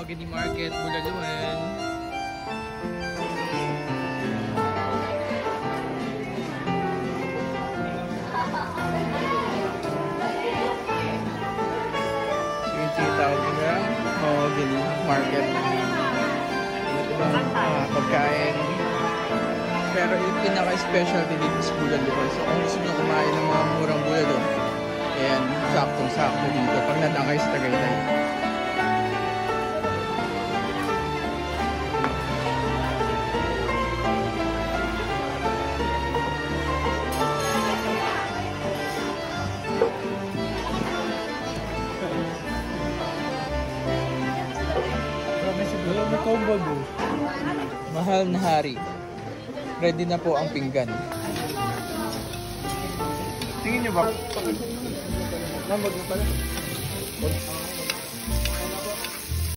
Mahogany Market, Bulaluan. So yung tinatawag nila Mahogany Market. Iba't ibang pagkain. Pero yung pinaka-specialty dito sa Bulaluan. So kung gusto nyo kumain ng mga murang bulalo, ayan, saktong-sakto dito pag nandang kayo sa Tagaytay. Mahal na hari. Ready na po ang pinggan. Tingin nyo ba? Nambag mo pala.